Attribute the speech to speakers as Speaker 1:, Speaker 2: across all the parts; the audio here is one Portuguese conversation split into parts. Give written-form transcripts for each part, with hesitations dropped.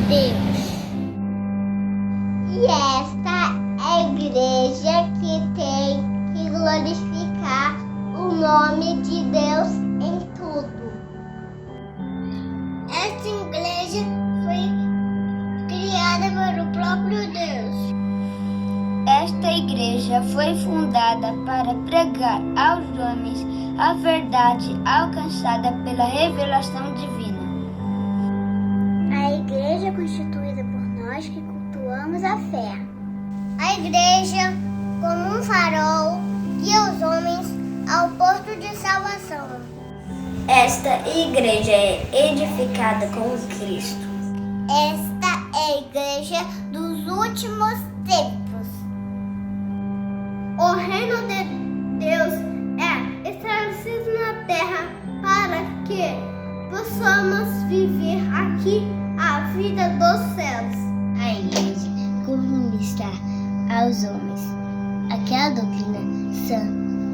Speaker 1: Deus. E esta é a igreja que tem que glorificar o nome de Deus em tudo. Esta igreja foi criada pelo próprio Deus. Esta igreja foi fundada para pregar aos homens a verdade alcançada pela revelação divina. A igreja é constituída por nós que cultuamos a fé. A igreja, como um farol, guia os homens ao porto de salvação. Esta igreja é edificada com Cristo. Esta é a igreja dos últimos tempos. O reino de Deus é estabelecido na terra para que possamos viver aqui a vida dos céus. A igreja comunica aos homens aquela doutrina sã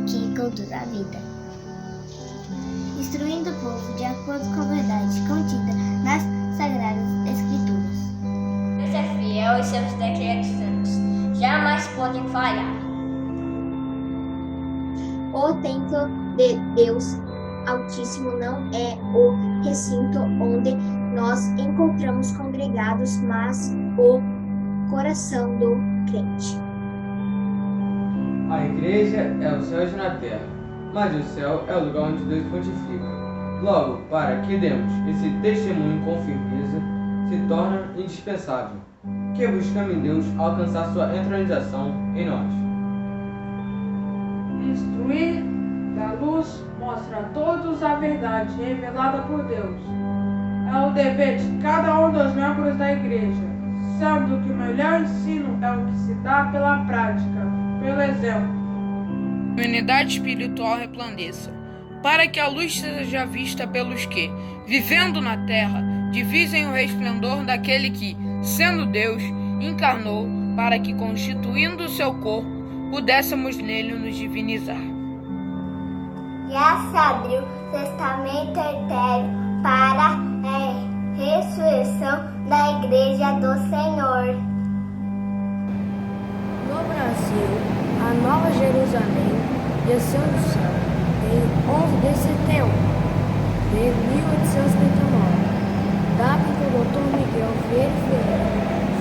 Speaker 1: que conduz à vida, instruindo o povo de acordo com a verdade contida nas Sagradas Escrituras. Deus é fiel e seus decretos santos jamais podem falhar. O templo de Deus Altíssimo não é o recinto onde nós encontramos congregados, mas o coração do crente.
Speaker 2: A igreja é o céu na terra, mas o céu é o lugar onde Deus pontifica. Logo, para que demos esse testemunho com firmeza, se torna indispensável que buscamos em Deus alcançar sua entronização em nós.
Speaker 3: Instruir da luz mostra a todos a verdade revelada por Deus. É o dever de cada um dos membros da igreja, sendo que o melhor ensino é o que se dá pela prática, pelo exemplo.
Speaker 4: A unidade espiritual resplandeça, para que a luz seja vista pelos que, vivendo na terra, divisem o resplendor daquele que, sendo Deus, encarnou, para que, constituindo o seu corpo, pudéssemos nele nos divinizar.
Speaker 1: Já se abriu o testamento eterno para a ressurreição da igreja do Senhor.
Speaker 5: No Brasil, a Nova Jerusalém desceu do céu em 11 de setembro de 1879, data que o Dr. Miguel Vieira Ferreira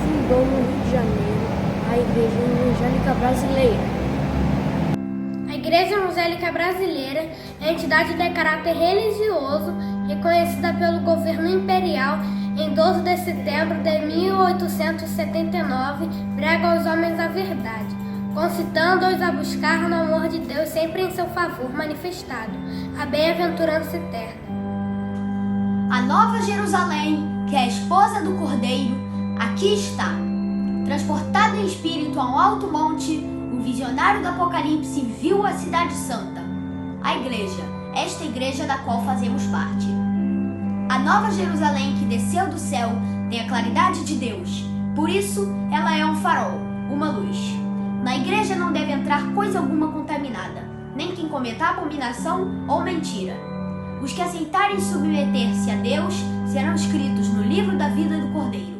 Speaker 5: fundou no Rio de Janeiro a Igreja Evangélica Brasileira.
Speaker 6: A Igreja Evangélica Brasileira é entidade de caráter religioso reconhecida pelo governo imperial em 12 de setembro de 1879, prega aos homens a verdade, concitando-os a buscar no amor de Deus sempre em seu favor manifestado, a bem-aventurança eterna.
Speaker 7: A Nova Jerusalém, que é a esposa do Cordeiro, aqui está. Transportado em espírito a um alto monte, o visionário do Apocalipse viu a cidade santa, a igreja, esta igreja da qual fazemos parte. A Nova Jerusalém que desceu do céu tem a claridade de Deus, por isso ela é um farol, uma luz. Na igreja não deve entrar coisa alguma contaminada, nem quem cometa abominação ou mentira. Os que aceitarem submeter-se a Deus serão escritos no livro da vida do Cordeiro.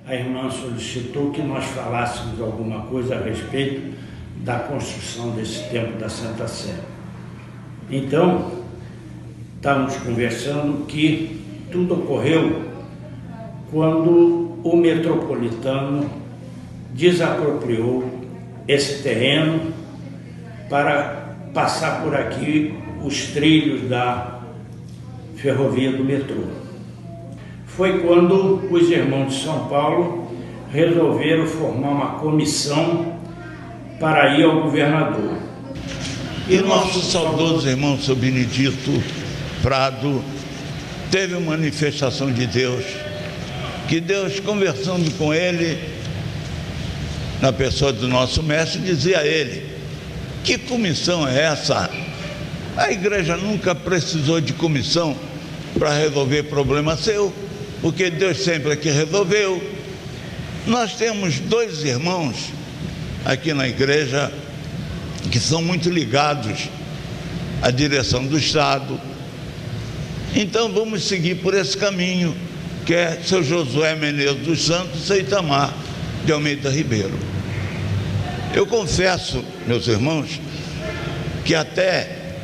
Speaker 8: A irmã solicitou que nós falássemos alguma coisa a respeito da construção desse templo da Santa Sé. Então, estávamos conversando que tudo ocorreu quando o metropolitano desapropriou esse terreno para passar por aqui os trilhos da ferrovia do metrô. Foi quando os irmãos de São Paulo resolveram formar uma comissão para ir ao governador.
Speaker 9: E nosso saudoso irmão São Benedito Prado teve uma manifestação de Deus, que Deus, conversando com ele, na pessoa do nosso mestre, dizia a ele: que comissão é essa? A igreja nunca precisou de comissão para resolver problema seu, porque Deus sempre é que resolveu. Nós temos dois irmãos aqui na igreja que são muito ligados à direção do Estado. Então vamos seguir por esse caminho, que é seu Josué Menezes dos Santos e Itamar de Almeida Ribeiro. Eu confesso, meus irmãos, que até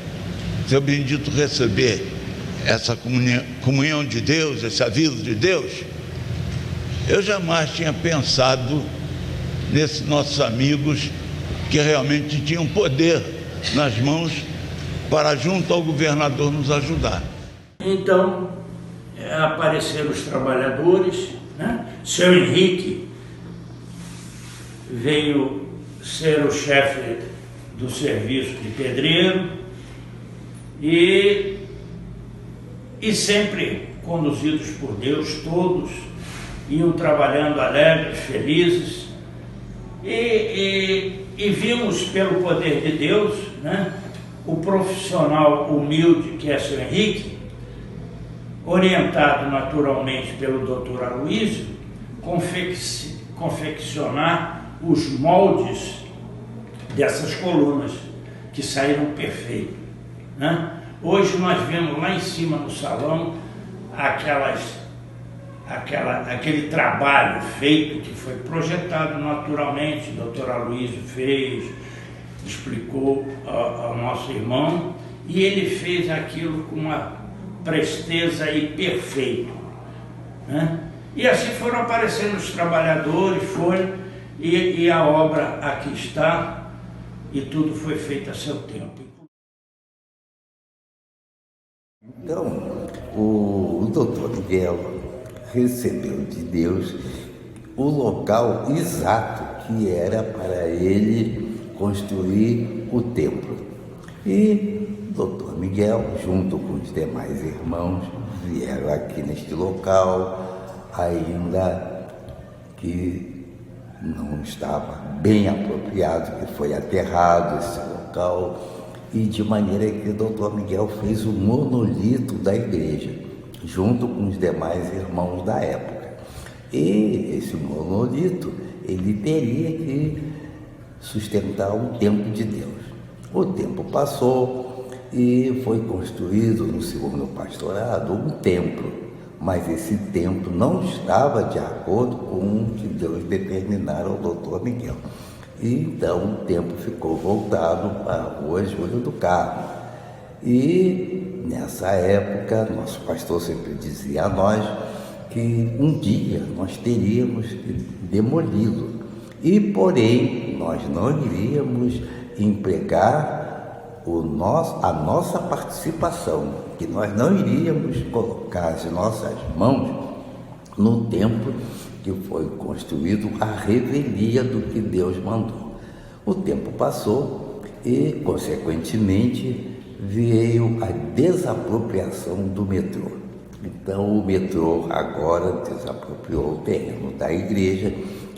Speaker 9: seu Benedito receber essa comunhão de Deus, esse aviso de Deus, eu jamais tinha pensado nesses nossos amigos que realmente tinham poder nas mãos para, junto ao governador, nos ajudar.
Speaker 8: Então, apareceram os trabalhadores, né? Seu Henrique veio ser o chefe do serviço de pedreiro e sempre conduzidos por Deus, todos iam trabalhando alegres, felizes, e vimos pelo poder de Deus, né, o profissional humilde que é seu Henrique, orientado naturalmente pelo doutor Aloísio, confeccionar os moldes dessas colunas que saíram perfeitos, né? Hoje nós vemos lá em cima no salão aquele trabalho feito, que foi projetado naturalmente, o doutor Aloísio fez, explicou ao nosso irmão, e ele fez aquilo com uma presteza e perfeito, né? E assim foram aparecendo os trabalhadores, e a obra aqui está, e tudo foi feito a seu tempo.
Speaker 10: Então, o doutor Miguel recebeu de Deus o local exato que era para ele construir o templo. E o Dr. Miguel, junto com os demais irmãos, vieram aqui neste local, ainda que não estava bem apropriado, que foi aterrado esse local, e de maneira que o Dr. Miguel fez o monolito da igreja, junto com os demais irmãos da época. E esse monolito, ele teria que sustentar o templo de Deus. O tempo passou e foi construído no segundo pastorado um templo, mas esse templo não estava de acordo com o que Deus determinara ao Dr. Miguel. E então o templo ficou voltado para a rua Júlio do Carmo. E nessa época, nosso pastor sempre dizia a nós que um dia nós teríamos que demoli-lo. E, porém, nós não iríamos empregar a nossa participação, que nós não iríamos colocar as nossas mãos no templo que foi construído à revelia do que Deus mandou. O tempo passou e, consequentemente, veio a desapropriação do metrô. Então, o metrô agora desapropriou o terreno da igreja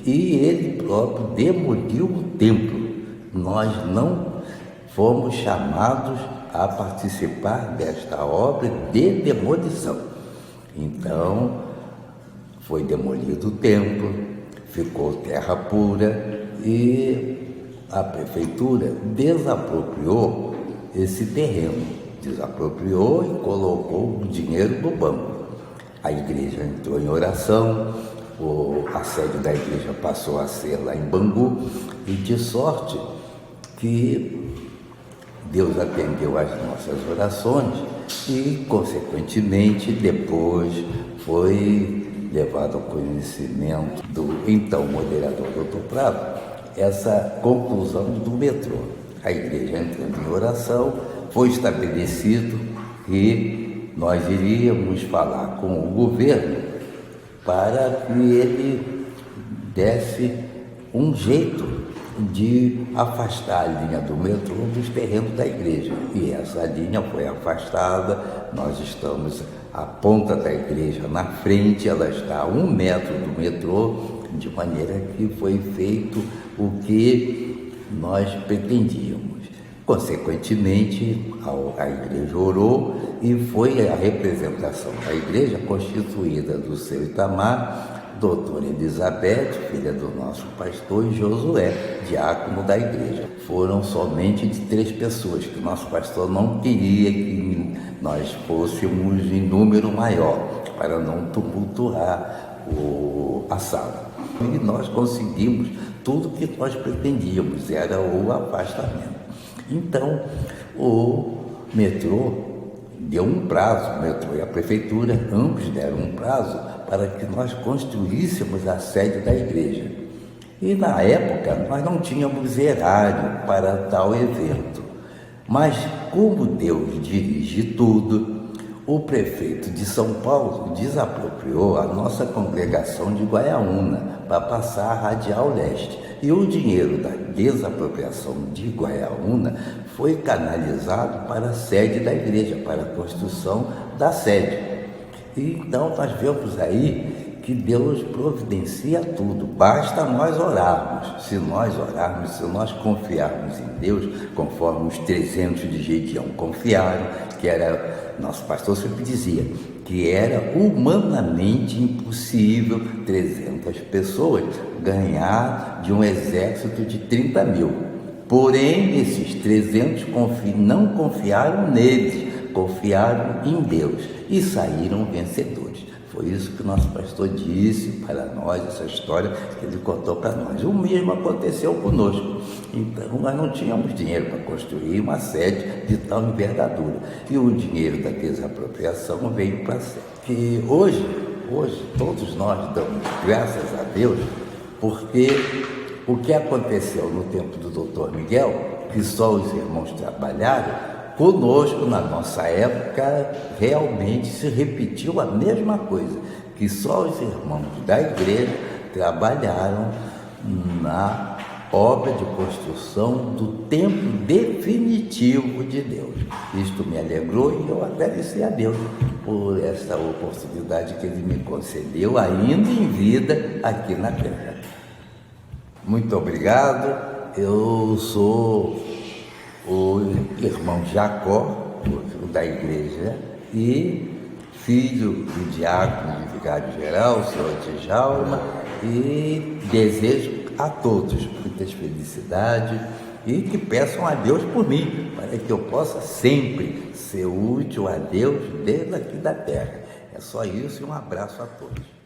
Speaker 10: e ele próprio demoliu o templo. Nós não fomos chamados a participar desta obra de demolição. Então, foi demolido o templo, ficou terra pura e a prefeitura desapropriou esse terreno, desapropriou e colocou o dinheiro no banco. A igreja entrou em oração, a sede da igreja passou a ser lá em Bangu, e de sorte que Deus atendeu às nossas orações e, consequentemente, depois foi levado ao conhecimento do então moderador Dr. Prado essa conclusão do metrô. A igreja entrando em oração, foi estabelecido que nós iríamos falar com o governo para que ele desse um jeito de afastar a linha do metrô dos terrenos da igreja. E essa linha foi afastada, nós estamos à ponta da igreja na frente, ela está a 1 metro do metrô, de maneira que foi feito o que nós pretendíamos. Consequentemente, a igreja orou e foi a representação da igreja constituída do seu Itamar, doutora Elizabeth, filha do nosso pastor, e Josué, diácono da igreja. Foram somente de 3 pessoas, que o nosso pastor não queria que nós fôssemos em número maior, para não tumultuar a sala. E nós conseguimos tudo o que nós pretendíamos, era o afastamento. Então, o metrô deu um prazo, o metrô e a prefeitura, ambos deram um prazo para que nós construíssemos a sede da igreja. E na época nós não tínhamos erário para tal evento. Mas como Deus dirige tudo, o prefeito de São Paulo desapropriou a nossa congregação de Guaiaúna para passar a Radial Leste. E o dinheiro da desapropriação de Guaiaúna foi canalizado para a sede da igreja, para a construção da sede. E então nós vemos aí que Deus providencia tudo, basta nós orarmos. Se nós orarmos, se nós confiarmos em Deus, conforme os 300 de Gedeão confiaram, que era, nosso pastor sempre dizia, que era humanamente impossível 300 pessoas ganhar de um exército de 30 mil. Porém, esses 300 não confiaram neles, confiaram em Deus e saíram vencedores. Foi isso que o nosso pastor disse para nós, essa história que ele contou para nós. O mesmo aconteceu conosco. Então, nós não tínhamos dinheiro para construir uma sede de tal envergadura. E o dinheiro da desapropriação veio para a sede. Que hoje, todos nós damos graças a Deus, porque o que aconteceu no tempo do Dr. Miguel, que só os irmãos trabalharam, conosco, na nossa época, realmente se repetiu a mesma coisa, que só os irmãos da igreja trabalharam na obra de construção do templo definitivo de Deus. Isto me alegrou e eu agradeci a Deus por esta oportunidade que Ele me concedeu, ainda em vida, aqui na terra. Muito obrigado. Eu sou o irmão Jacó, da igreja, e filho do diácono e vigário-geral, o senhor Djalma, e desejo a todos muitas felicidades e que peçam a Deus por mim, para que eu possa sempre ser útil a Deus desde aqui da terra. É só isso e um abraço a todos.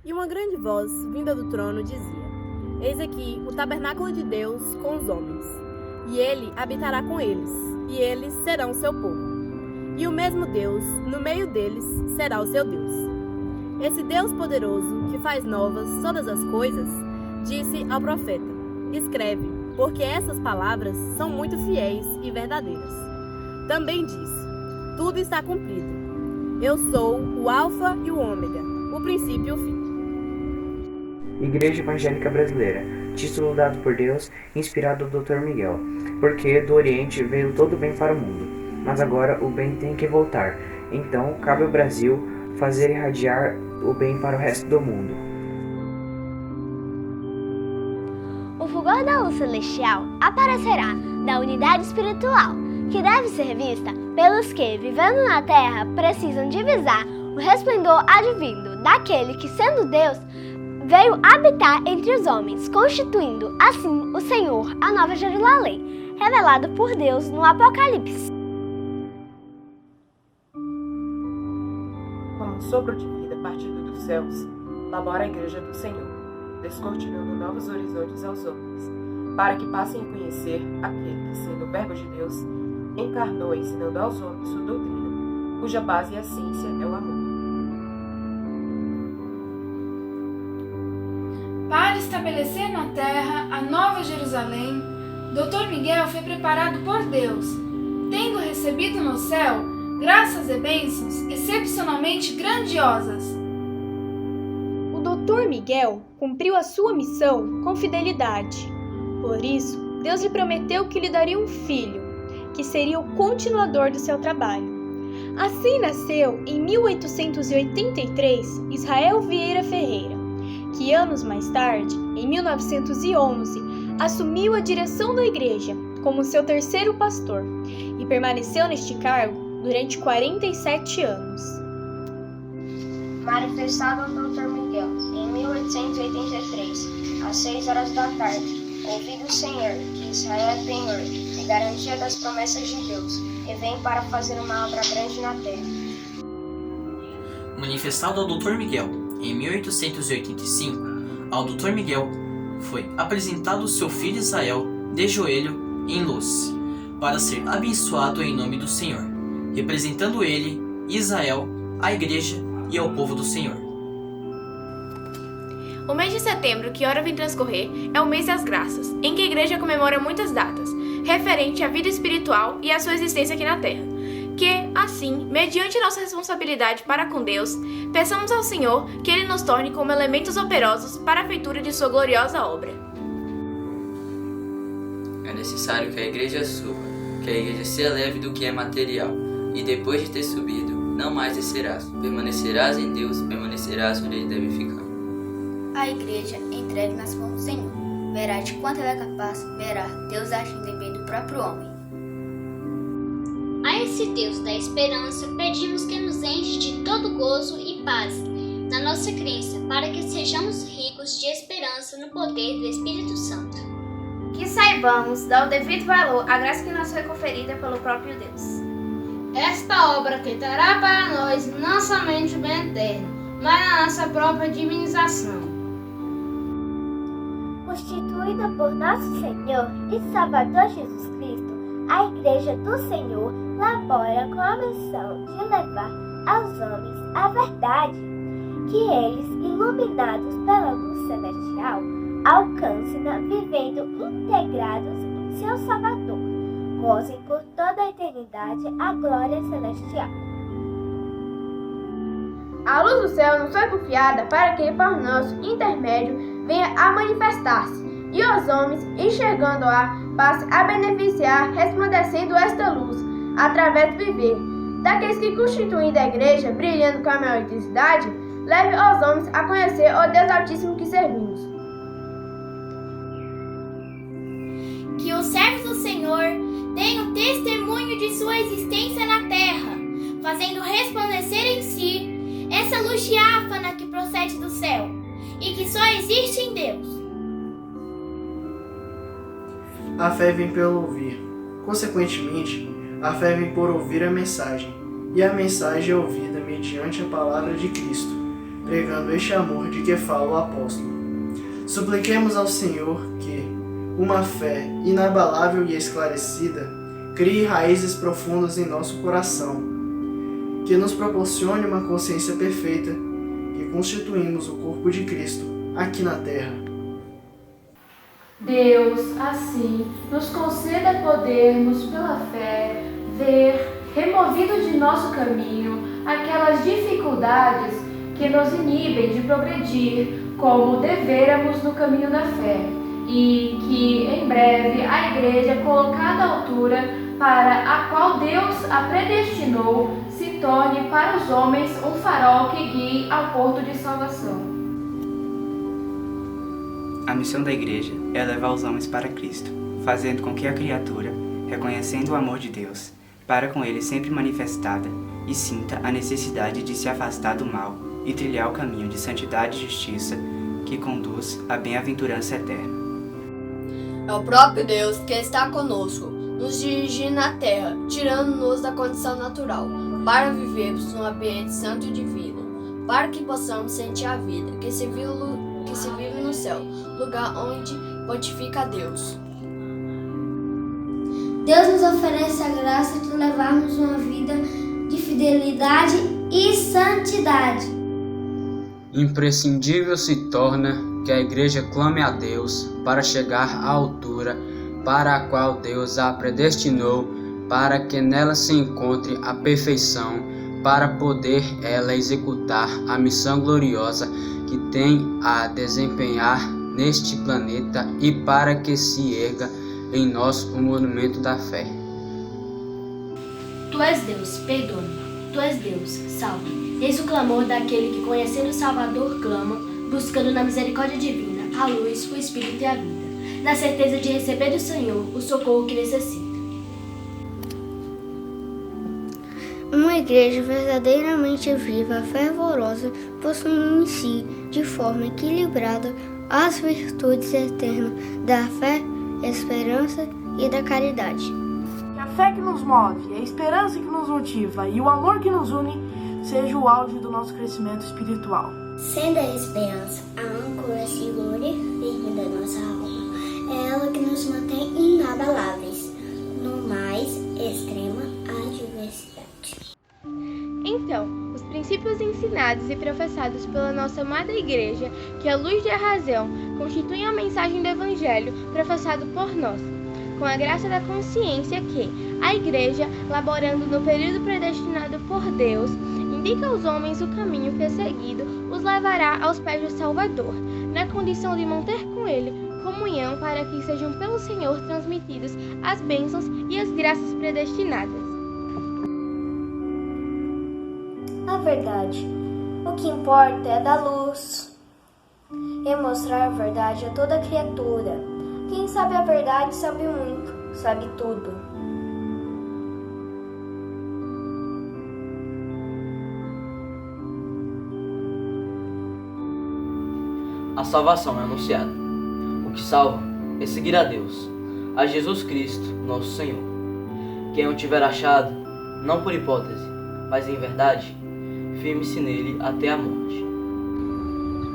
Speaker 11: E uma grande voz, vinda do trono, dizia: Eis aqui o tabernáculo de Deus com os homens, e ele habitará com eles, e eles serão seu povo. E o mesmo Deus, no meio deles, será o seu Deus. Esse Deus poderoso, que faz novas todas as coisas, disse ao profeta: Escreve, porque essas palavras são muito fiéis e verdadeiras. Também disse: Tudo está cumprido. Eu sou o Alfa e o Ômega, o princípio e o fim.
Speaker 12: Igreja Evangélica Brasileira, título dado por Deus, inspirado do Dr. Miguel, porque do Oriente veio todo o bem para o mundo, mas agora o bem tem que voltar, então cabe ao Brasil fazer irradiar o bem para o resto do mundo.
Speaker 1: O fulgor da luz celestial aparecerá na unidade espiritual, que deve ser vista pelos que, vivendo na terra, precisam divisar o resplendor advindo daquele que, sendo Deus, veio habitar entre os homens, constituindo assim o Senhor, a Nova Jerusalém, revelada por Deus no Apocalipse.
Speaker 13: Como um sopro de vida partido dos céus, labora a Igreja do Senhor, descortinando novos horizontes aos homens, para que passem a conhecer aquele que, sendo o Verbo de Deus, encarnou ensinando aos homens sua doutrina, cuja base e essência é o amor.
Speaker 14: Para estabelecer na terra a Nova Jerusalém, Dr. Miguel foi preparado por Deus, tendo recebido no céu graças e bênçãos excepcionalmente grandiosas.
Speaker 15: O Dr. Miguel cumpriu a sua missão com fidelidade. Por isso, Deus lhe prometeu que lhe daria um filho, que seria o continuador do seu trabalho. Assim nasceu, em 1883, Israel Vieira Ferreira, que anos mais tarde, em 1911, assumiu a direção da igreja como seu terceiro pastor e permaneceu neste cargo durante 47 anos.
Speaker 1: Manifestado ao Dr. Miguel, em 1883, às 6 horas da tarde. Ouvi do Senhor que Israel é penhor e garantia das promessas de Deus, e vem para fazer uma obra grande na terra.
Speaker 16: Manifestado ao Dr. Miguel, em 1885, ao Dr. Miguel foi apresentado o seu filho Israel de joelho em luz, para ser abençoado em nome do Senhor, representando ele, Israel, a Igreja e ao povo do Senhor.
Speaker 15: O mês de setembro, que ora vem transcorrer, é o mês das graças, em que a Igreja comemora muitas datas, referente à vida espiritual e à sua existência aqui na Terra. Que, assim, mediante nossa responsabilidade para com Deus, peçamos ao Senhor que Ele nos torne como elementos operosos para a feitura de sua gloriosa obra.
Speaker 17: É necessário que a Igreja suba, que a Igreja se eleve do que é material, e depois de ter subido, não mais descerás. Permanecerás em Deus, permanecerás onde Ele deve ficar.
Speaker 1: A Igreja entregue nas mãos do Senhor. Verá de quanto ela é capaz, verá Deus agindo em bem do próprio homem.
Speaker 18: A esse Deus da esperança, pedimos que nos enche de todo gozo e paz na nossa crença, para que sejamos ricos de esperança no poder do Espírito Santo.
Speaker 6: Que saibamos dar o devido valor à graça que nos foi conferida pelo próprio Deus.
Speaker 14: Esta obra que trará para nós não somente o bem eterno, mas a nossa própria divinização.
Speaker 1: Constituída por nosso Senhor e Salvador Jesus Cristo, a Igreja do Senhor labora com a missão de levar aos homens a verdade, que eles, iluminados pela luz celestial, alcancem-na vivendo integrados em seu Salvador, gozem por toda a eternidade a glória celestial.
Speaker 6: A luz do céu nos foi confiada para que, por nosso intermédio, venha a manifestar-se, e os homens, enxergando-a, passem a beneficiar, resplandecendo esta luz, através do viver daqueles que, constituindo a Igreja, brilhando com a maior intensidade, leve aos homens a conhecer o Deus Altíssimo que servimos.
Speaker 18: Que os servos do Senhor tenham testemunho de sua existência na terra, fazendo resplandecer em si essa luz diáfana que procede do céu e que só existe em Deus.
Speaker 19: A fé vem pelo ouvir. Consequentemente, a fé vem por ouvir a mensagem, e a mensagem é ouvida mediante a palavra de Cristo, pregando este amor de que fala o apóstolo. Supliquemos ao Senhor que uma fé inabalável e esclarecida crie raízes profundas em nosso coração, que nos proporcione uma consciência perfeita que constituímos o corpo de Cristo aqui na terra.
Speaker 20: Deus, assim, nos conceda podermos, pela fé, ver, removido de nosso caminho, aquelas dificuldades que nos inibem de progredir como devêramos no caminho da fé, e que, em breve, a Igreja, colocada à altura para a qual Deus a predestinou, se torne para os homens um farol que guie ao porto de salvação.
Speaker 12: A missão da Igreja é levar os homens para Cristo, fazendo com que a criatura, reconhecendo o amor de Deus, para com ele sempre manifestada, e sinta a necessidade de se afastar do mal e trilhar o caminho de santidade e justiça que conduz à bem-aventurança eterna.
Speaker 5: É o próprio Deus que está conosco, nos dirigindo na terra, tirando-nos da condição natural, para vivermos num ambiente santo e divino, para que possamos sentir a vida que se vive no céu, lugar onde pontifica Deus.
Speaker 18: Deus nos oferece a graça de levarmos uma vida de fidelidade e santidade.
Speaker 21: Imprescindível se torna que a Igreja clame a Deus para chegar à altura para a qual Deus a predestinou, para que nela se encontre a perfeição, para poder ela executar a missão gloriosa que tem a desempenhar neste planeta, e para que se erga em nós o monumento da fé.
Speaker 22: Tu és Deus, perdoa-me. Tu és Deus, salve. Eis o clamor daquele que, conhecendo o Salvador, clama, buscando na misericórdia divina a luz, o Espírito e a vida, na certeza de receber do Senhor o socorro que necessita.
Speaker 1: Um Uma igreja verdadeiramente viva, fervorosa, possui em si, de forma equilibrada, as virtudes eternas da fé, esperança e da caridade.
Speaker 2: Que a fé que nos move, a esperança que nos motiva e o amor que nos une seja o auge do nosso crescimento espiritual.
Speaker 3: Sendo a esperança a âncora segura e firme da nossa alma, é ela que nos mantém inabaláveis no mais extrema adversidade.
Speaker 15: Então, os princípios ensinados e professados pela nossa amada Igreja, que é a luz da razão, constituem a mensagem do Evangelho professado por nós, com a graça da consciência que a Igreja, laborando no período predestinado por Deus, indica aos homens o caminho que, seguido, os levará aos pés do Salvador, na condição de manter com Ele comunhão para que sejam pelo Senhor transmitidos as bênçãos e as graças predestinadas.
Speaker 1: A verdade. O que importa é dar luz. É mostrar a verdade a toda criatura. Quem sabe a verdade sabe muito, sabe tudo.
Speaker 17: A salvação é anunciada. O que salva é seguir a Deus, a Jesus Cristo, nosso Senhor. Quem o tiver achado, não por hipótese, mas em verdade, firme-se nele até a morte.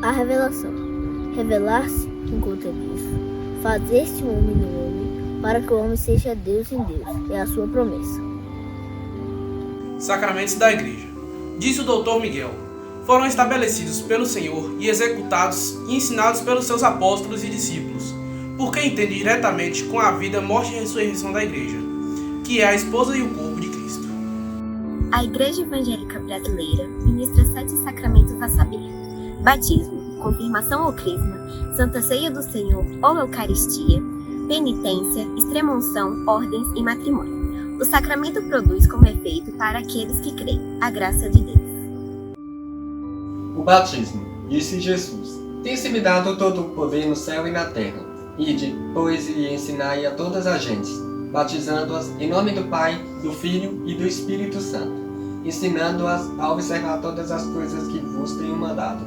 Speaker 3: A revelação. Revelar-se encontra Deus. Fazer-se um homem no homem, para que o homem seja Deus em Deus. É a sua promessa.
Speaker 23: Sacramentos da Igreja. Diz o Dr. Miguel. Foram estabelecidos pelo Senhor e executados e ensinados pelos seus apóstolos e discípulos, por quem entende diretamente com a vida, morte e ressurreição da Igreja, que é a esposa e o corpo de Cristo.
Speaker 24: A Igreja Evangélica Brasileira ministra 7 sacramentos a saber: batismo, confirmação ou crisma, Santa Ceia do Senhor ou Eucaristia, penitência, extrema-unção, ordens e matrimônio. O sacramento produz como efeito para aqueles que creem a graça de Deus.
Speaker 25: O batismo. Disse Jesus: Tem-se-me dado todo o poder no céu e na terra. Ide, pois, e ensinai a todas as gentes, batizando-as em nome do Pai, do Filho e do Espírito Santo, ensinando-as a observar todas as coisas que vos tenho mandado.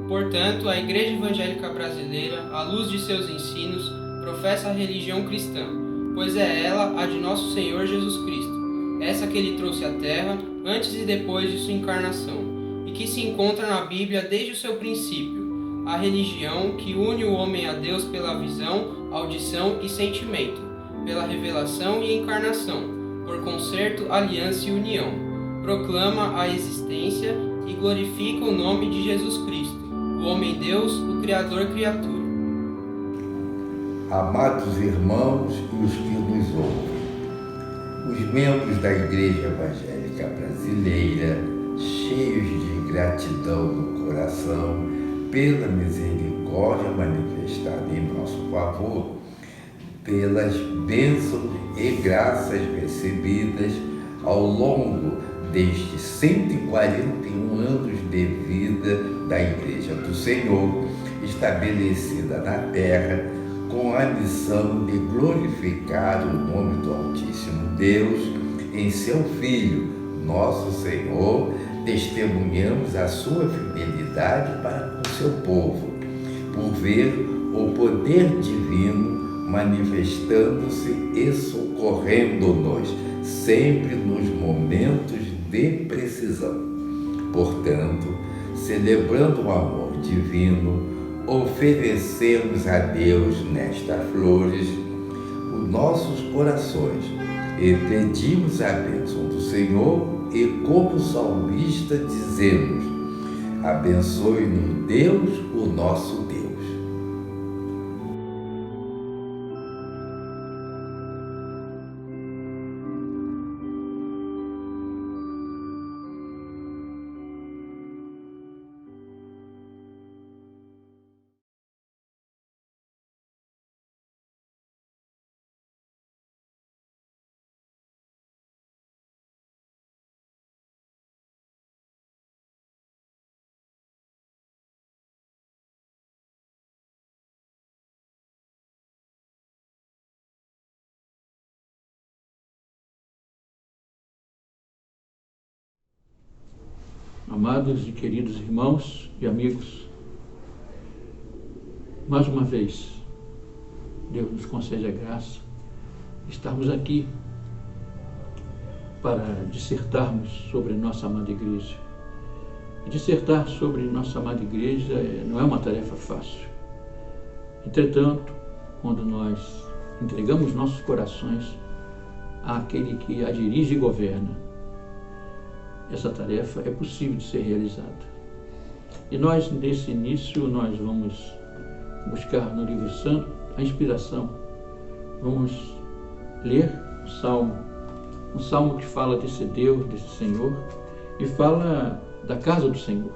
Speaker 26: Portanto, a Igreja Evangélica Brasileira, à luz de seus ensinos, professa a religião cristã, pois é ela a de nosso Senhor Jesus Cristo, essa que ele trouxe à Terra antes e depois de sua encarnação, e que se encontra na Bíblia desde o seu princípio, a religião que une o homem a Deus pela visão, audição e sentimento, pela revelação e encarnação, por concerto, aliança e união, proclama a existência e glorifica o nome de Jesus Cristo, o homem-Deus, o Criador-criatura.
Speaker 10: Amados irmãos e os que nos ouvem, os membros da Igreja Evangélica Brasileira, cheios de gratidão no coração pela misericórdia manifestada em nosso favor, pelas bênçãos e graças recebidas ao longo destes 141 anos de vida da Igreja do Senhor, estabelecida na terra, com a missão de glorificar o nome do Altíssimo Deus em seu Filho, nosso Senhor, testemunhamos a sua fidelidade para com seu povo, por ver o poder divino manifestando-se e socorrendo-nos sempre nos momentos de precisão. Portanto, celebrando o amor divino, oferecemos a Deus nestas flores os nossos corações e pedimos a bênção do Senhor e, como salmista, dizemos: abençoe-nos Deus, o nosso Deus.
Speaker 4: Amados e queridos irmãos e amigos, mais uma vez, Deus nos concede a graça de estarmos aqui para dissertarmos sobre nossa amada igreja. E dissertar sobre nossa amada igreja não é uma tarefa fácil. Entretanto, quando nós entregamos nossos corações àquele que a dirige e governa, essa tarefa é possível de ser realizada. E nós, nesse início, nós vamos buscar no livro santo a inspiração. Vamos ler o Salmo, um salmo que fala desse Deus, desse Senhor, e fala da casa do Senhor.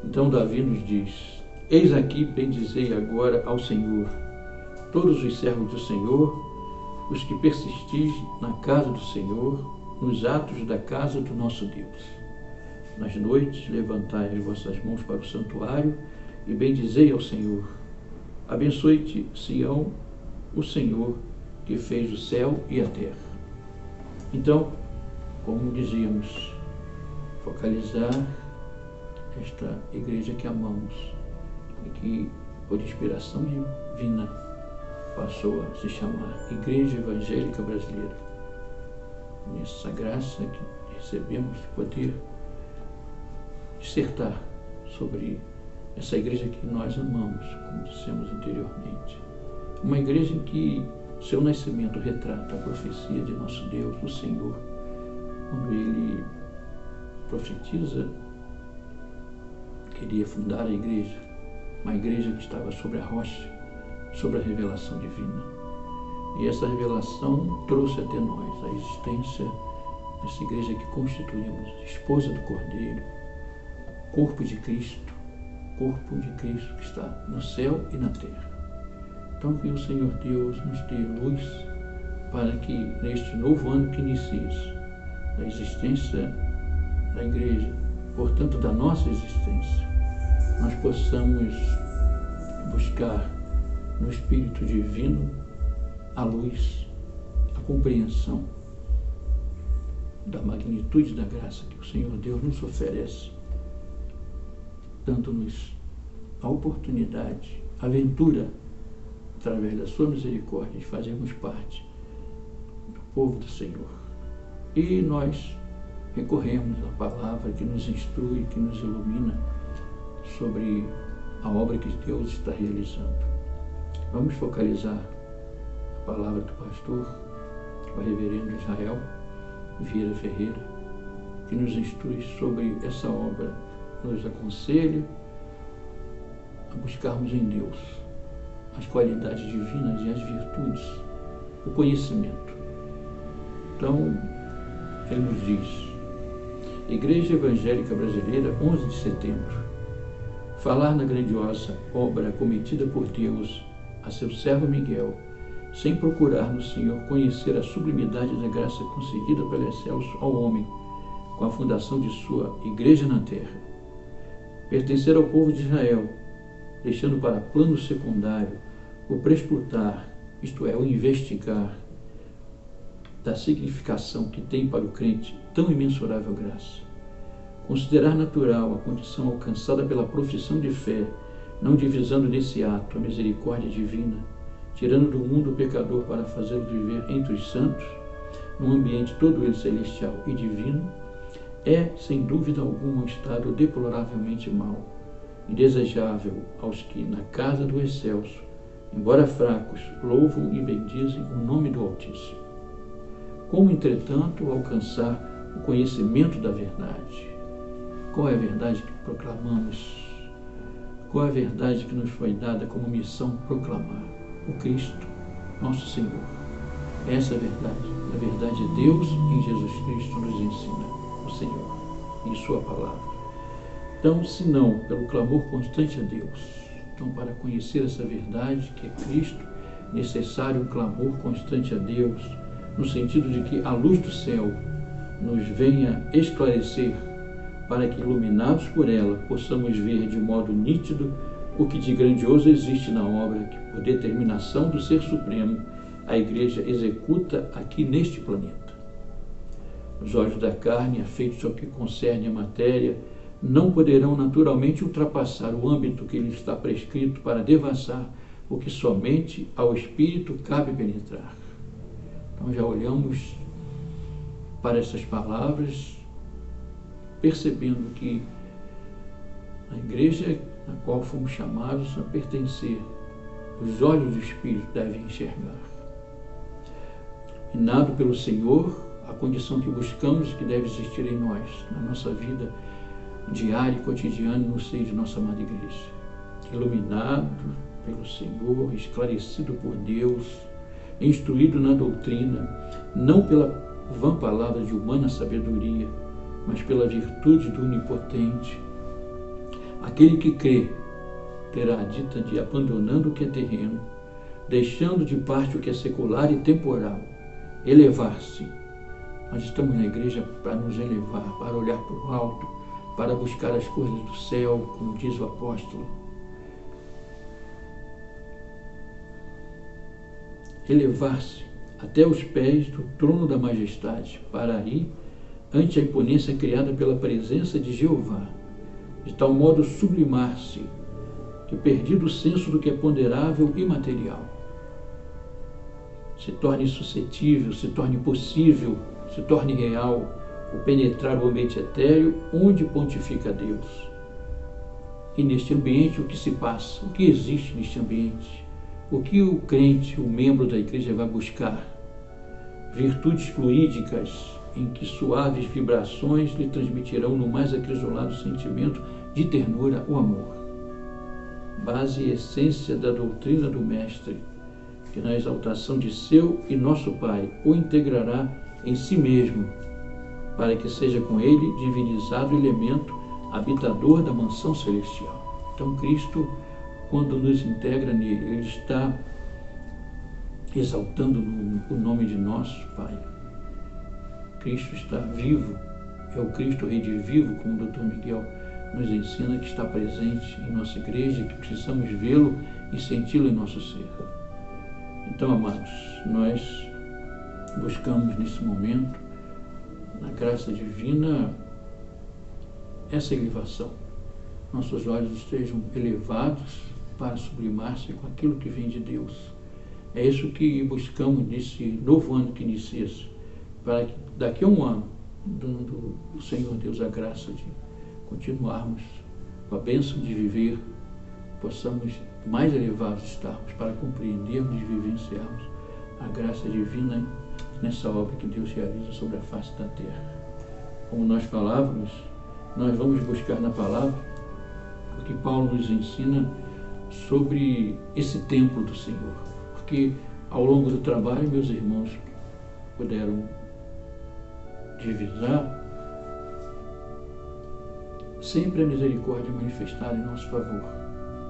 Speaker 4: Então Davi nos diz: eis aqui, bendizei agora ao Senhor, todos os servos do Senhor, os que persistis na casa do Senhor, nos atos da casa do nosso Deus. Nas noites levantai as vossas mãos para o santuário e bendizei ao Senhor. Abençoe-te, Sião, o Senhor, que fez o céu e a terra. Então, como dizíamos, focalizar esta igreja que amamos e que, por inspiração divina, passou a se chamar Igreja Evangélica Brasileira. Nessa graça que recebemos de poder dissertar sobre essa igreja que nós amamos, como dissemos anteriormente. Uma igreja em que seu nascimento retrata a profecia de nosso Deus, o Senhor, quando Ele profetiza que iria fundar a igreja, uma igreja que estava sobre a rocha, sobre a revelação divina. E essa revelação trouxe até nós a existência dessa igreja que constituímos, esposa do Cordeiro, corpo de Cristo que está no céu e na terra. Então que o Senhor Deus nos dê luz para que neste novo ano que inicia-se, da existência da igreja, portanto da nossa existência, nós possamos buscar no Espírito Divino a luz, a compreensão da magnitude da graça que o Senhor Deus nos oferece, dando-nos a oportunidade, a aventura, através da sua misericórdia, de fazermos parte do povo do Senhor. E nós recorremos à palavra que nos instrui, que nos ilumina sobre a obra que Deus está realizando. Vamos focalizar a palavra do pastor, o reverendo Israel Vieira Ferreira, que nos instrui sobre essa obra, nos aconselha a buscarmos em Deus as qualidades divinas e as virtudes, o conhecimento. Então, ele nos diz: Igreja Evangélica Brasileira, 11 de setembro, falar na grandiosa obra cometida por Deus a seu servo Miguel, sem procurar no Senhor conhecer a sublimidade da graça concedida pelo excelso ao homem, com a fundação de sua igreja na terra. Pertencer ao povo de Israel, deixando para plano secundário o prescrutar, isto é, o investigar, da significação que tem para o crente tão imensurável graça. Considerar natural a condição alcançada pela profissão de fé, não divisando nesse ato a misericórdia divina, tirando do mundo o pecador para fazê-lo viver entre os santos, num ambiente todo ele celestial e divino, é, sem dúvida alguma, um estado deploravelmente mau, indesejável aos que, na casa do excelso, embora fracos, louvam e bendizem o nome do Altíssimo. Como, entretanto, alcançar o conhecimento da verdade? Qual é a verdade que proclamamos? Qual é a verdade que nos foi dada como missão proclamar? O Cristo, nosso Senhor. Essa é a verdade. A verdade é Deus em Jesus Cristo nos ensina, o Senhor, em sua palavra. Então, se não pelo clamor constante a Deus, então para conhecer essa verdade que é Cristo, necessário um clamor constante a Deus, no sentido de que a luz do céu nos venha esclarecer, para que, iluminados por ela, possamos ver de modo nítido o que de grandioso existe na obra que, por determinação do Ser Supremo, a Igreja executa aqui neste planeta. Os olhos da carne, afeitos ao que concerne a matéria, não poderão naturalmente ultrapassar o âmbito que lhe está prescrito para devassar o que somente ao espírito cabe penetrar. Então já olhamos para essas palavras, percebendo que a igreja na qual fomos chamados a pertencer, os olhos do espírito devem enxergar. Minado pelo Senhor, a condição que buscamos e que deve existir em nós, na nossa vida diária e cotidiana no seio de nossa amada igreja. Iluminado pelo Senhor, esclarecido por Deus, instruído na doutrina, não pela vã palavra de humana sabedoria, mas pela virtude do Onipotente. Aquele que crê terá a dita de abandonando o que é terreno, deixando de parte o que é secular e temporal, elevar-se. Nós estamos na igreja para nos elevar, para olhar para o alto, para buscar as coisas do céu, como diz o apóstolo. Elevar-se até os pés do trono da majestade, para aí, ante a imponência criada pela presença de Jeová, de tal modo sublimar-se, que perdido o senso do que é ponderável e material, se torne suscetível, se torne possível, se torne real, o penetrar o ambiente etéreo onde pontifica Deus. E neste ambiente o que se passa, o que existe neste ambiente, o que o crente, o membro da igreja vai buscar? Virtudes fluídicas em que suaves vibrações lhe transmitirão no mais acrisolado sentimento de ternura o amor. Base e essência da doutrina do Mestre, que na exaltação de seu e nosso Pai o integrará em si mesmo, para que seja com ele divinizado elemento habitador da mansão celestial. Então Cristo, quando nos integra nele, ele está exaltando o nome de nosso Pai. Cristo está vivo, é o Cristo redivivo, como o Dr. Miguel nos ensina, que está presente em nossa igreja, que precisamos vê-lo e senti-lo em nosso ser. Então, amados, nós buscamos nesse momento, na graça divina, essa elevação. Nossos olhos estejam elevados para sublimar-se com aquilo que vem de Deus. É isso que buscamos nesse novo ano que inicia-se, para que daqui a um ano, dando o Senhor Deus a graça de continuarmos com a bênção de viver, possamos mais elevados estarmos para compreendermos e vivenciarmos a graça divina nessa obra que Deus realiza sobre a face da terra. Como nós falávamos, nós vamos buscar na palavra o que Paulo nos ensina sobre esse templo do Senhor, porque ao longo do trabalho, meus irmãos puderam divisar sempre a misericórdia manifestada em nosso favor.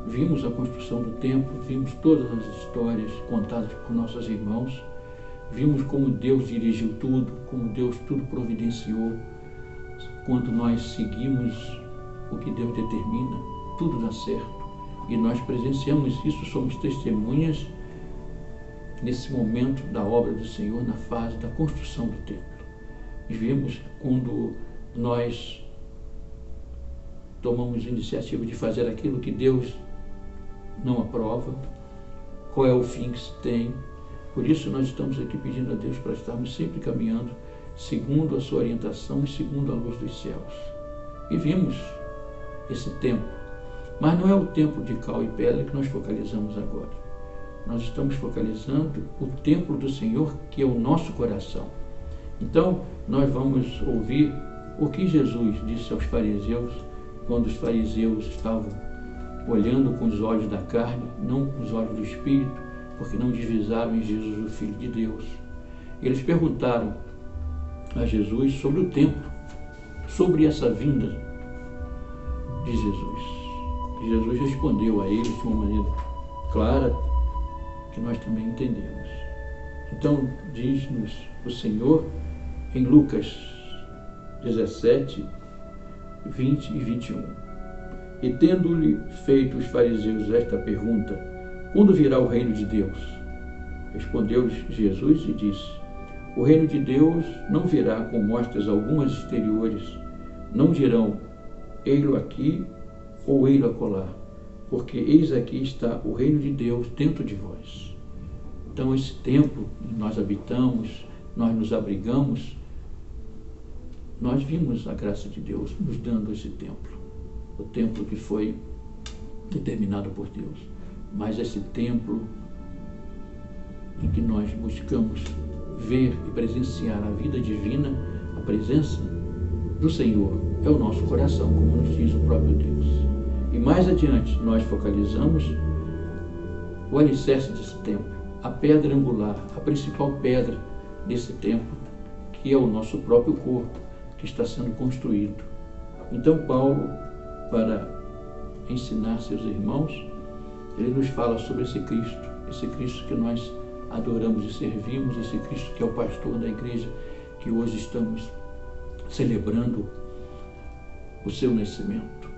Speaker 4: Vimos a construção do templo, vimos todas as histórias contadas por nossos irmãos, vimos como Deus dirigiu tudo, como Deus tudo providenciou. Quando nós seguimos o que Deus determina, tudo dá certo. E nós presenciamos isso, somos testemunhas nesse momento da obra do Senhor, na fase da construção do templo. E vimos quando nós tomamos a iniciativa de fazer aquilo que Deus não aprova, qual é o fim que se tem. Por isso nós estamos aqui pedindo a Deus para estarmos sempre caminhando segundo a sua orientação e segundo a luz dos céus. E vimos esse templo, mas não é o templo de cal e pedra que nós focalizamos agora. Nós estamos focalizando o templo do Senhor, que é o nosso coração. Então, nós vamos ouvir o que Jesus disse aos fariseus, quando os fariseus estavam olhando com os olhos da carne, não com os olhos do Espírito, porque não divisaram em Jesus o Filho de Deus. Eles perguntaram a Jesus sobre o templo, sobre essa vinda de Jesus. E Jesus respondeu a eles de uma maneira clara, que nós também entendemos. Então, diz-nos o Senhor em Lucas 17, 20 e 21. E tendo-lhe feito os fariseus esta pergunta, quando virá o reino de Deus? Respondeu-lhes Jesus e disse, O reino de Deus não virá com mostras algumas exteriores. Não dirão, ei-lo aqui ou ei-lo acolá, porque eis aqui está o reino de Deus dentro de vós. Então esse templo que nós habitamos, nós nos abrigamos, nós vimos a graça de Deus nos dando esse templo. O templo que foi determinado por Deus. Mas esse templo em que nós buscamos ver e presenciar a vida divina, a presença do Senhor, é o nosso coração, como nos diz o próprio Deus. E mais adiante nós focalizamos o alicerce desse templo, a pedra angular, a principal pedra desse templo, que é o nosso próprio corpo, que está sendo construído. Então Paulo, para ensinar seus irmãos, ele nos fala sobre esse Cristo que nós adoramos e servimos, esse Cristo que é o pastor da igreja, que hoje estamos celebrando o seu nascimento.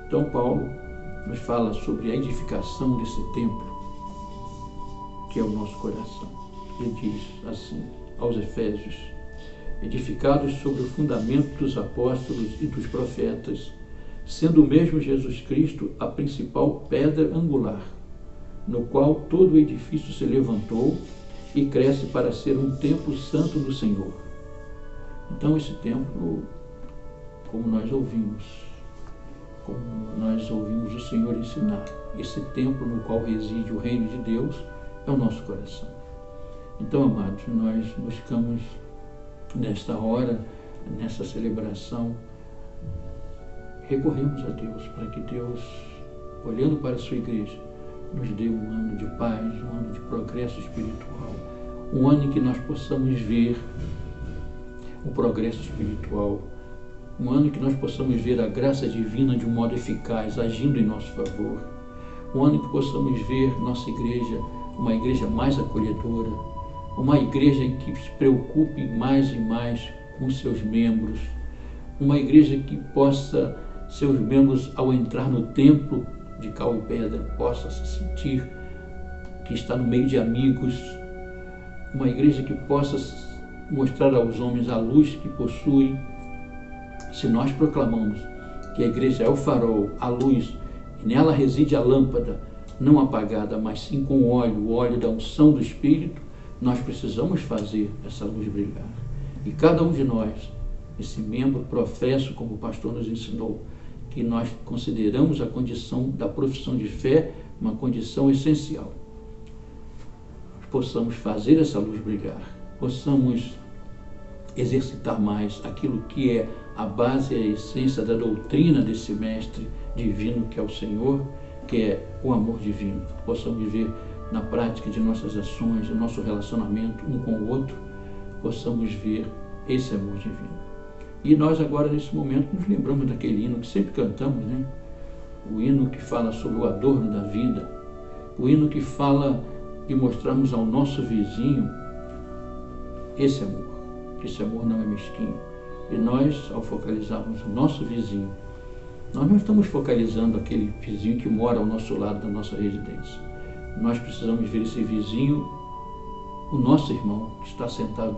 Speaker 4: Então Paulo nos fala sobre a edificação desse templo, que é o nosso coração. Ele diz assim aos Efésios: edificados sobre o fundamento dos apóstolos e dos profetas, sendo o mesmo Jesus Cristo a principal pedra angular, no qual todo o edifício se levantou e cresce para ser um templo santo do Senhor. Então esse templo, como nós ouvimos o Senhor ensinar, esse templo no qual reside o reino de Deus é o nosso coração. Então, amados, nós buscamos nesta hora, nessa celebração, recorremos a Deus para que Deus, olhando para a sua igreja, nos dê um ano de paz, um ano de progresso espiritual, um ano em que nós possamos ver o progresso espiritual, um ano em que nós possamos ver a graça divina de um modo eficaz, agindo em nosso favor, um ano em que possamos ver nossa igreja, uma igreja mais acolhedora, uma igreja que se preocupe mais e mais com seus membros, uma igreja que possa, seus membros, ao entrar no templo de cal e pedra, possa se sentir que está no meio de amigos, uma igreja que possa mostrar aos homens a luz que possui. Se nós proclamamos que a igreja é o farol, a luz, e nela reside a lâmpada, não apagada, mas sim com o óleo da unção do Espírito, nós precisamos fazer essa luz brilhar. E cada um de nós, esse membro professo, como o pastor nos ensinou, que nós consideramos a condição da profissão de fé uma condição essencial. Possamos fazer essa luz brilhar, possamos exercitar mais aquilo que é a base e a essência da doutrina desse mestre divino que é o Senhor, que é o amor divino. Possamos viver na prática de nossas ações, do nosso relacionamento um com o outro, possamos ver esse amor divino. E nós agora, nesse momento, nos lembramos daquele hino que sempre cantamos, né? O hino que fala sobre o adorno da vida, o hino que fala de mostrarmos ao nosso vizinho esse amor, que esse amor não é mesquinho. E nós, ao focalizarmos o nosso vizinho, nós não estamos focalizando aquele vizinho que mora ao nosso lado da nossa residência. Nós precisamos ver esse vizinho, o nosso irmão, que está sentado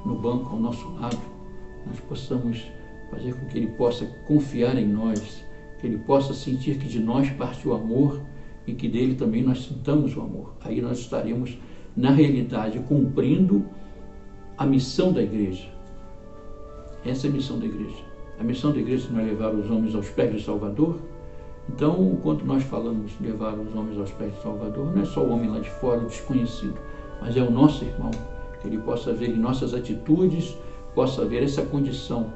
Speaker 4: no banco ao nosso lado. Nós possamos fazer com que ele possa confiar em nós, que ele possa sentir que de nós parte o amor e que dele também nós sintamos o amor. Aí nós estaremos, na realidade, cumprindo a missão da igreja. Essa é a missão da igreja. A missão da igreja não é levar os homens aos pés do Salvador. Então, quando nós falamos levar os homens aos pés do Salvador, não é só o homem lá de fora, o desconhecido, mas é o nosso irmão, que ele possa ver em nossas atitudes, possa ver essa condição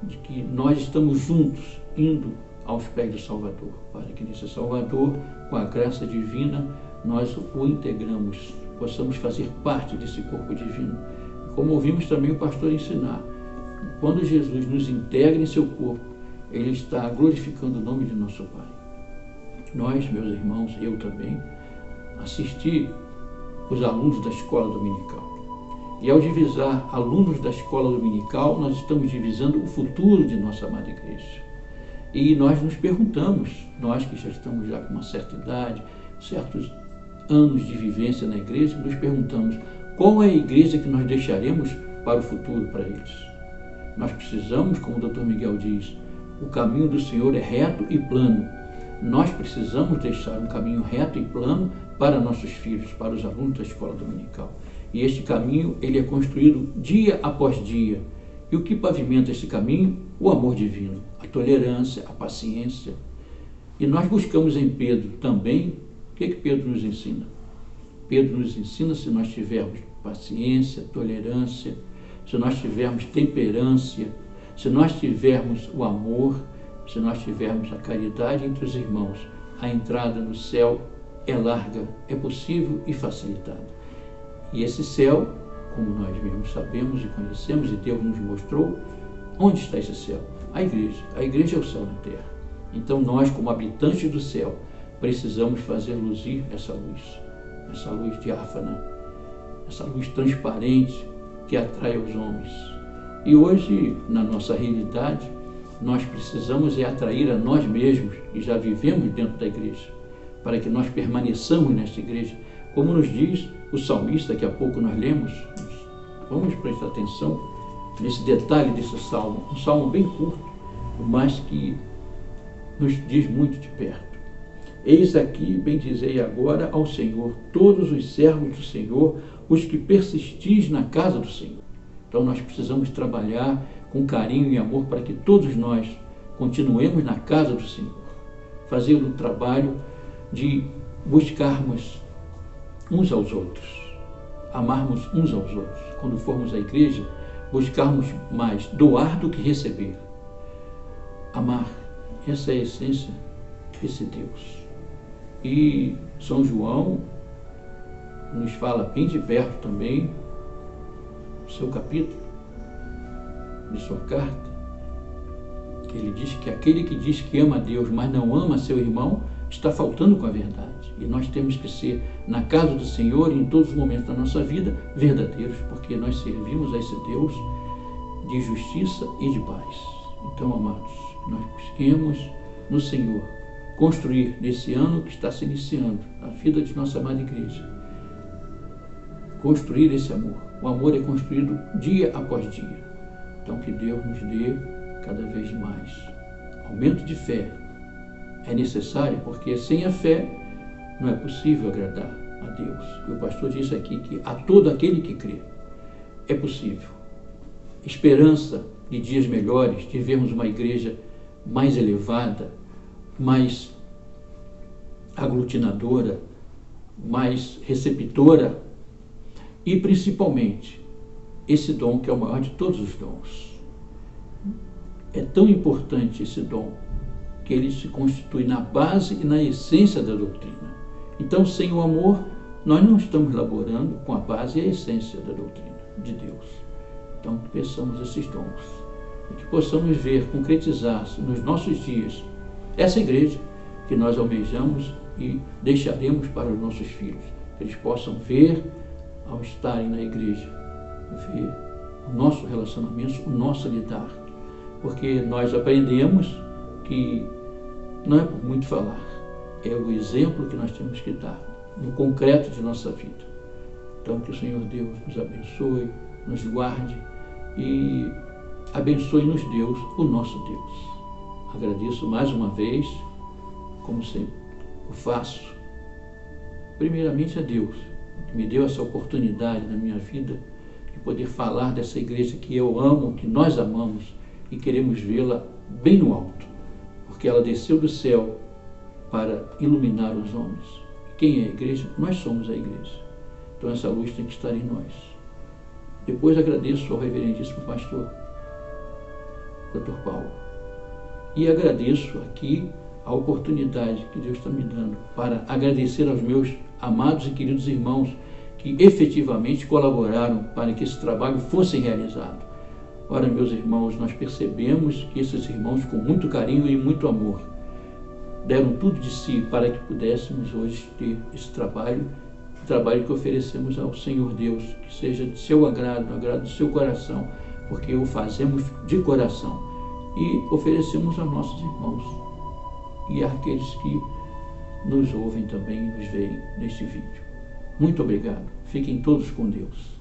Speaker 4: de que nós estamos juntos, indo aos pés do Salvador, para que nesse Salvador, com a graça divina, nós o integramos, possamos fazer parte desse corpo divino. Como ouvimos também o pastor ensinar, quando Jesus nos integra em seu corpo, ele está glorificando o nome de nosso Pai. Nós, meus irmãos, eu também, assisti os alunos da escola dominical. E ao divisar alunos da escola dominical, nós estamos divisando o futuro de nossa amada igreja. E nós nos perguntamos, nós que já estamos já com uma certa idade, certos anos de vivência na igreja, nos perguntamos qual é a igreja que nós deixaremos para o futuro para eles? Nós precisamos, como o Dr. Miguel diz, o caminho do Senhor é reto e plano. Nós precisamos deixar um caminho reto e plano para nossos filhos, para os alunos da escola dominical. E este caminho, ele é construído dia após dia. E o que pavimenta esse caminho? O amor divino, a tolerância, a paciência. E nós buscamos em Pedro também, o que Pedro nos ensina? Pedro nos ensina, se nós tivermos paciência, tolerância, se nós tivermos temperância, se nós tivermos o amor, se nós tivermos a caridade entre os irmãos, a entrada no céu é larga, é possível e facilitada. E esse céu, como nós mesmos sabemos e conhecemos, e Deus nos mostrou, onde está esse céu? A igreja. A igreja é o céu na terra. Então nós, como habitantes do céu, precisamos fazer luzir essa luz diáfana, essa luz transparente que atrai os homens. E hoje, na nossa realidade, nós precisamos atrair a nós mesmos, que já vivemos dentro da igreja, para que nós permaneçamos nesta igreja. Como nos diz o salmista, que há pouco nós lemos, vamos prestar atenção nesse detalhe desse salmo, um salmo bem curto, mas que nos diz muito de perto. Eis aqui, bendizei agora ao Senhor, todos os servos do Senhor, os que persistis na casa do Senhor. Então nós precisamos trabalhar com carinho e amor para que todos nós continuemos na casa do Senhor, fazendo o trabalho de buscarmos uns aos outros, amarmos uns aos outros. Quando formos à igreja, buscarmos mais doar do que receber. Amar, essa é a essência desse Deus. E São João nos fala bem de perto também, no seu capítulo, de sua carta, ele diz que aquele que diz que ama a Deus, mas não ama seu irmão, está faltando com a verdade. E nós temos que ser, na casa do Senhor e em todos os momentos da nossa vida, verdadeiros, porque nós servimos a esse Deus de justiça e de paz. Então, amados, nós busquemos no Senhor construir nesse ano que está se iniciando a vida de nossa amada igreja, construir esse amor. O amor é construído dia após dia. Então que Deus nos dê cada vez mais aumento de fé. É necessário, porque sem a fé não é possível agradar a Deus. E o pastor disse aqui que a todo aquele que crê é possível. Esperança de dias melhores, de vermos uma igreja mais elevada, mais aglutinadora, mais receptora e principalmente esse dom que é o maior de todos os dons. É tão importante esse dom que ele se constitui na base e na essência da doutrina. Então, sem o amor, nós não estamos laborando com a base e a essência da doutrina de Deus. Então, que peçamos esses dons e que possamos ver, concretizar-se nos nossos dias essa igreja que nós almejamos e deixaremos para os nossos filhos, que eles possam ver, ao estarem na igreja, ver o nosso relacionamento, o nosso lidar, porque nós aprendemos que não é por muito falar, é o exemplo que nós temos que dar no concreto de nossa vida. Então que o Senhor Deus nos abençoe, nos guarde e abençoe-nos Deus, o nosso Deus. Agradeço mais uma vez, como sempre o faço, primeiramente a Deus, que me deu essa oportunidade na minha vida de poder falar dessa igreja que eu amo, que nós amamos e queremos vê-la bem no alto, porque ela desceu do céu para iluminar os homens. Quem é a igreja? Nós somos a igreja. Então essa luz tem que estar em nós. Depois agradeço ao reverendíssimo pastor, Dr. Paulo, e agradeço aqui a oportunidade que Deus está me dando para agradecer aos meus amados e queridos irmãos que efetivamente colaboraram para que esse trabalho fosse realizado. Ora, meus irmãos, nós percebemos que esses irmãos, com muito carinho e muito amor, deram tudo de si para que pudéssemos hoje ter esse trabalho, o trabalho que oferecemos ao Senhor Deus, que seja de seu agrado, do agrado do seu coração, porque o fazemos de coração e oferecemos aos nossos irmãos e àqueles que nos ouvem também e nos veem neste vídeo. Muito obrigado. Fiquem todos com Deus.